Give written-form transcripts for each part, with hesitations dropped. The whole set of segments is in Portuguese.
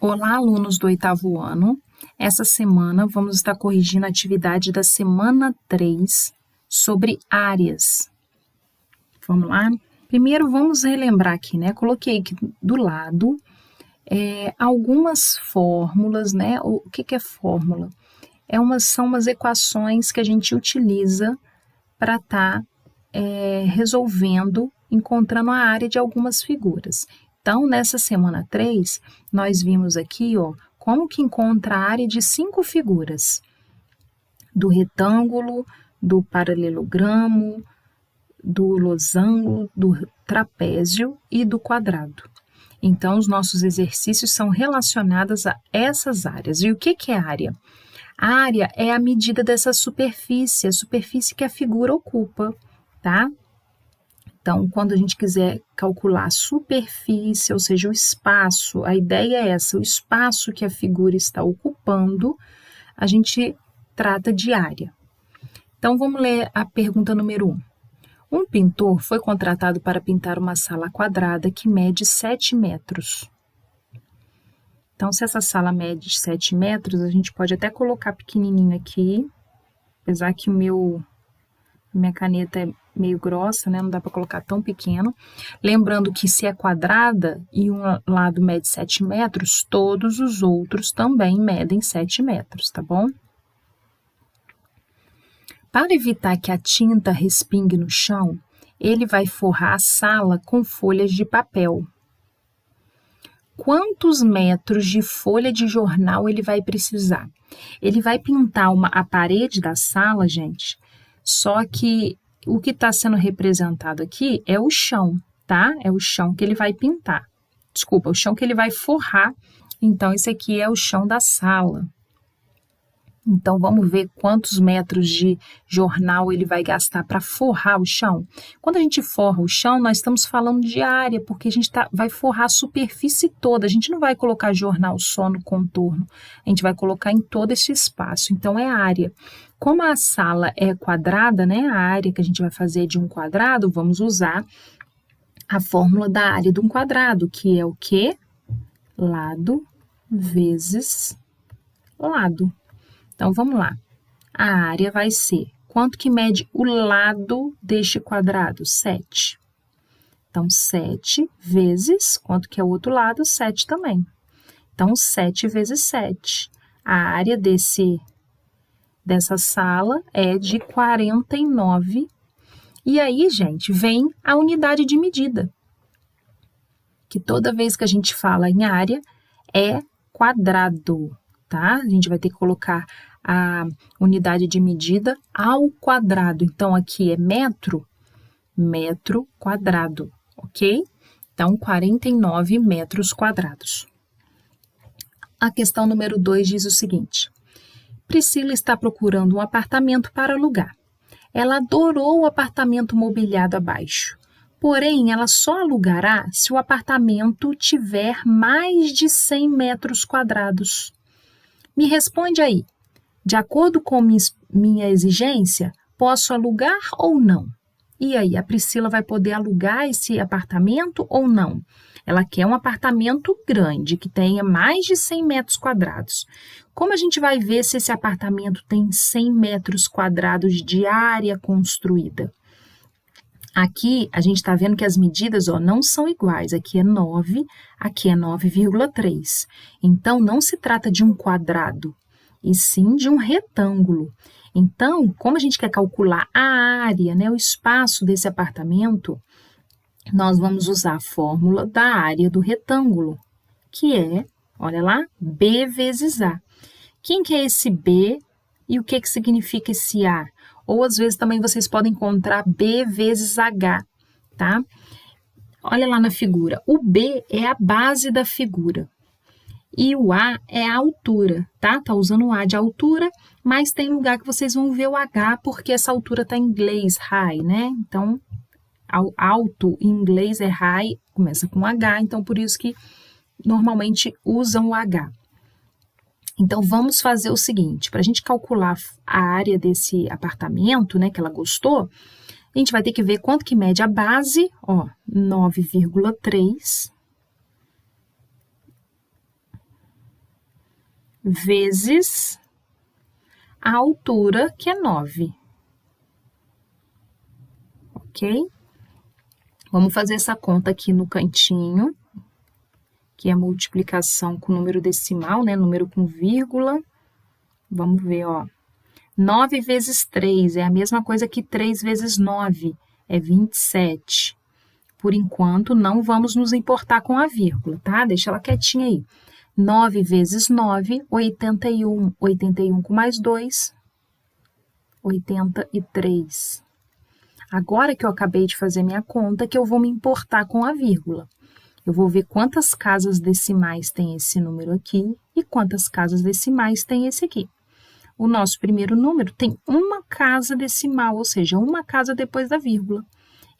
Olá, alunos do 8º ano. Essa semana vamos estar corrigindo a atividade da semana 3 sobre áreas. Vamos lá? Primeiro vamos relembrar aqui, né? Coloquei aqui do lado algumas fórmulas, né? O que é fórmula? São umas equações que a gente utiliza para estar resolvendo, encontrando a área de algumas figuras. Então, nessa semana 3, nós vimos aqui, como que encontra a área de 5 figuras. Do retângulo, do paralelogramo, do losango, do trapézio e do quadrado. Então, os nossos exercícios são relacionados a essas áreas. E o que é área? A área é a medida dessa superfície, a superfície que a figura ocupa, tá? Então, quando a gente quiser calcular a superfície, ou seja, o espaço, a ideia é essa, o espaço que a figura está ocupando, a gente trata de área. Então, vamos ler a pergunta número 1. Um pintor foi contratado para pintar uma sala quadrada que mede 7 metros. Então, se essa sala mede 7 metros, a gente pode até colocar pequenininho aqui, apesar que minha caneta é meio grossa, né? Não dá para colocar tão pequeno. Lembrando que se é quadrada e um lado mede 7 metros, todos os outros também medem 7 metros, tá bom? Para evitar que a tinta respingue no chão, ele vai forrar a sala com folhas de papel. Quantos metros de folha de jornal ele vai precisar? Ele vai pintar a parede da sala, gente, só que o que está sendo representado aqui é o chão, tá? É o chão que ele vai pintar. Desculpa, o chão que ele vai forrar. Então, esse aqui é o chão da sala. Então, vamos ver quantos metros de jornal ele vai gastar para forrar o chão. Quando a gente forra o chão, nós estamos falando de área, porque a gente vai forrar a superfície toda. A gente não vai colocar jornal só no contorno, a gente vai colocar em todo esse espaço. Então, é área. Como a sala é quadrada, né, a área que a gente vai fazer de um quadrado, vamos usar a fórmula da área de um quadrado, que é o quê? Lado vezes lado. Então, vamos lá. A área vai ser, quanto que mede o lado deste quadrado? 7. Então, 7 vezes, quanto que é o outro lado? 7 também. Então, 7 vezes 7. A área dessa sala é de 49. E aí, gente, vem a unidade de medida. Que toda vez que a gente fala em área, é quadrado, tá? A gente vai ter que colocar a unidade de medida ao quadrado. Então, aqui é metro quadrado, ok? Então, 49 metros quadrados. A questão número 2 diz o seguinte. Priscila está procurando um apartamento para alugar. Ela adorou o apartamento mobiliado abaixo. Porém, ela só alugará se o apartamento tiver mais de 100 metros quadrados. Me responde aí. De acordo com minha exigência, posso alugar ou não? E aí, a Priscila vai poder alugar esse apartamento ou não? Ela quer um apartamento grande, que tenha mais de 100 metros quadrados. Como a gente vai ver se esse apartamento tem 100 metros quadrados de área construída? Aqui, a gente está vendo que as medidas não são iguais. Aqui é 9, aqui é 9,3. Então, não se trata de um quadrado, e sim de um retângulo. Então, como a gente quer calcular a área, né, o espaço desse apartamento, nós vamos usar a fórmula da área do retângulo, que é, olha lá, B vezes A. Quem que é esse B e o que significa esse A? Ou, às vezes, também vocês podem encontrar B vezes H, tá? Olha lá na figura, o B é a base da figura. E o A é a altura, tá? Tá usando o A de altura, mas tem lugar que vocês vão ver o H, porque essa altura tá em inglês, high, né? Então, alto em inglês é high, começa com H, então por isso que normalmente usam o H. Então, vamos fazer o seguinte, para a gente calcular a área desse apartamento, né, que ela gostou, a gente vai ter que ver quanto que mede a base, 9,3 vezes a altura, que é 9. Ok? Vamos fazer essa conta aqui no cantinho, que é multiplicação com número decimal, né? Número com vírgula. Vamos ver, ó. 9 vezes 3 é a mesma coisa que 3 vezes 9, é 27. Por enquanto, não vamos nos importar com a vírgula, tá? Deixa ela quietinha aí. 9 vezes 9, 81. 81 com mais 2, 83. Agora que eu acabei de fazer minha conta, que eu vou me importar com a vírgula. Eu vou ver quantas casas decimais tem esse número aqui e quantas casas decimais tem esse aqui. O nosso primeiro número tem uma casa decimal, ou seja, uma casa depois da vírgula.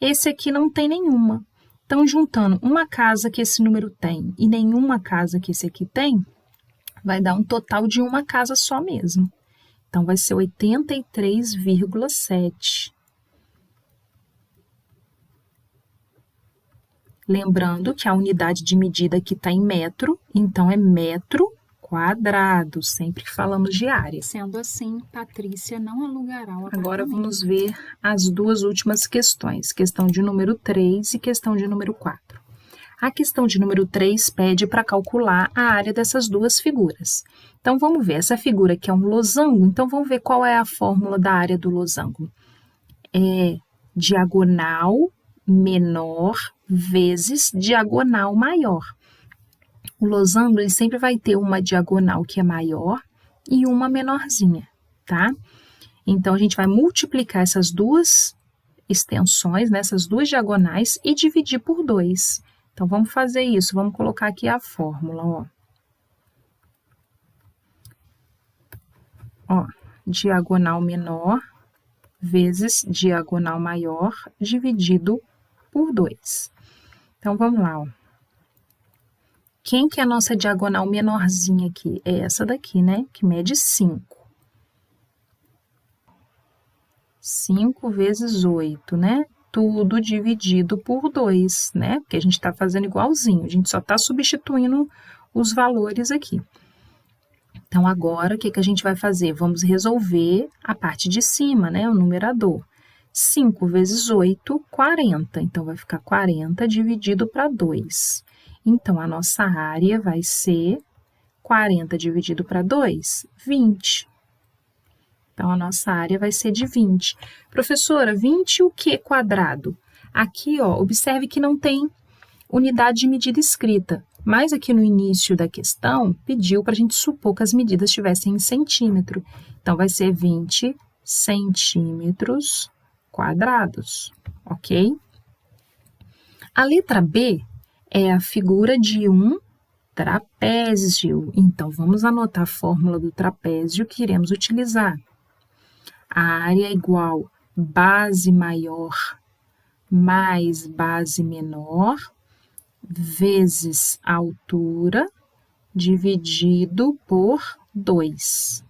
Esse aqui não tem nenhuma. Então, juntando uma casa que esse número tem e nenhuma casa que esse aqui tem, vai dar um total de uma casa só mesmo. Então, vai ser 83,7. Lembrando que a unidade de medida aqui está em metro, então é metro quadrado, sempre que falamos de área. Sendo assim, Patrícia não alugará o apartamento. Agora vamos ver as duas últimas questões, questão de número 3 e questão de número 4. A questão de número 3 pede para calcular a área dessas duas figuras. Então, vamos ver, essa figura aqui é um losango, então vamos ver qual é a fórmula da área do losango. É diagonal menor vezes diagonal maior. O losango ele sempre vai ter uma diagonal que é maior e uma menorzinha, tá? Então, a gente vai multiplicar essas duas extensões, né, essas duas diagonais, e dividir por 2. Então, vamos fazer isso. Vamos colocar aqui a fórmula, ó. Ó, diagonal menor vezes diagonal maior dividido por 2. Então, vamos lá, ó. Quem que é a nossa diagonal menorzinha aqui? É essa daqui, né? Que mede 5. 5 vezes 8, né? Tudo dividido por 2, né? Porque a gente está fazendo igualzinho, a gente só está substituindo os valores aqui. Então, agora, o que a gente vai fazer? Vamos resolver a parte de cima, né? O numerador. 5 vezes 8, 40. Então, vai ficar 40 dividido para 2. Então, a nossa área vai ser 40 dividido para 2, 20. Então, a nossa área vai ser de 20. Professora, 20 o que quadrado? Aqui, ó, observe que não tem unidade de medida escrita, mas aqui no início da questão, pediu para a gente supor que as medidas estivessem em centímetro. Então, vai ser 20 centímetros quadrados, ok? A letra B é a figura de um trapézio. Então, vamos anotar a fórmula do trapézio que iremos utilizar. A área é igual base maior mais base menor vezes a altura dividido por 2.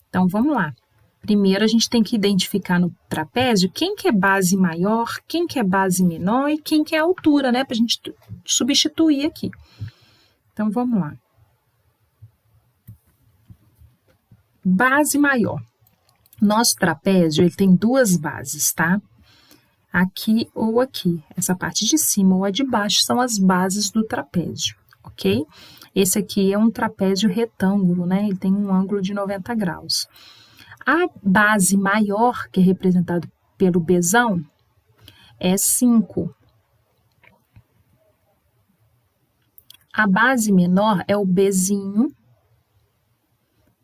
Então, vamos lá. Primeiro, a gente tem que identificar no trapézio quem que é base maior, quem que é base menor e quem que é a altura, né? Para a gente substituir aqui. Então, vamos lá. Base maior. Nosso trapézio, ele tem duas bases, tá? Aqui ou aqui. Essa parte de cima ou a de baixo são as bases do trapézio, ok? Esse aqui é um trapézio retângulo, né? Ele tem um ângulo de 90 graus. A base maior, que é representada pelo Bzão, é 5. A base menor é o Bzinho,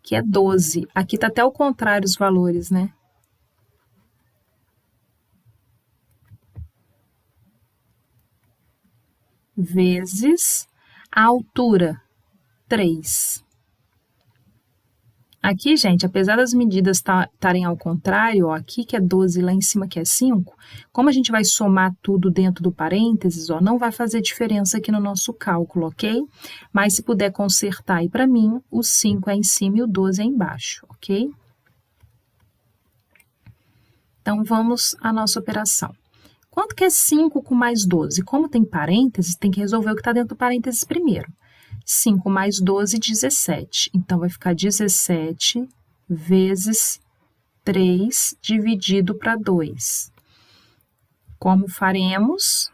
que é 12. Aqui está até ao contrário os valores, né? Vezes a altura, 3. Aqui, gente, apesar das medidas estarem ao contrário, ó, aqui que é 12, lá em cima que é 5, como a gente vai somar tudo dentro do parênteses, ó, não vai fazer diferença aqui no nosso cálculo, ok? Mas se puder consertar aí para mim, o 5 é em cima e o 12 é embaixo, ok? Então, vamos à nossa operação. Quanto que é 5 com mais 12? Como tem parênteses, tem que resolver o que está dentro do parênteses primeiro. 5 mais 12, 17. Então, vai ficar 17 vezes 3 dividido para 2. Como faremos?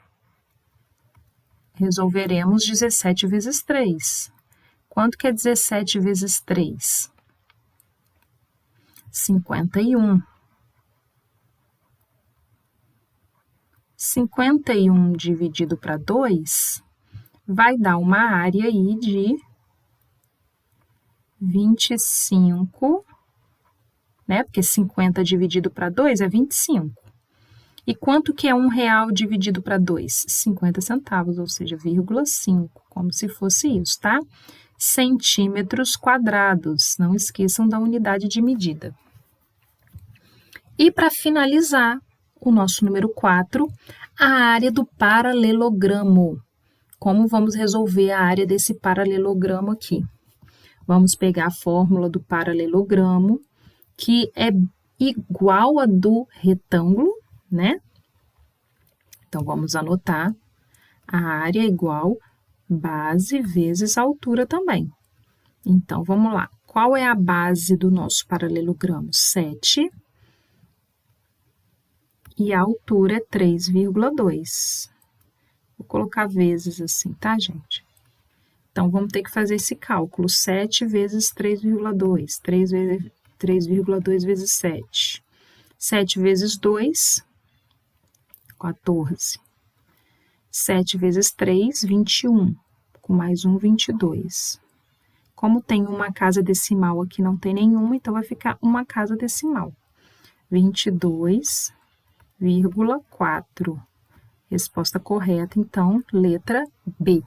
Resolveremos 17 vezes 3. Quanto que é 17 vezes 3? 51. 51 dividido para 2 vai dar uma área aí de 25, né? Porque 50 dividido para 2 é 25. E quanto que é R$1 dividido para 2? 50 centavos, ou seja, 0,5, como se fosse isso, tá? Centímetros quadrados. Não esqueçam da unidade de medida. E para finalizar, o nosso número 4, a área do paralelogramo. Como vamos resolver a área desse paralelogramo aqui? Vamos pegar a fórmula do paralelogramo, que é igual a do retângulo, né? Então, vamos anotar. A área é igual base vezes altura também. Então, vamos lá. Qual é a base do nosso paralelogramo? 7. E a altura é 3,2. Vou colocar vezes assim, tá, gente? Então, vamos ter que fazer esse cálculo. 7 vezes 3,2. 3,2 vezes 7. 7 vezes 2, 14. 7 vezes 3, 21. Com mais 1, 22. Como tem uma casa decimal aqui, não tem nenhuma, então vai ficar uma casa decimal. 22,4. Resposta correta, então, letra B.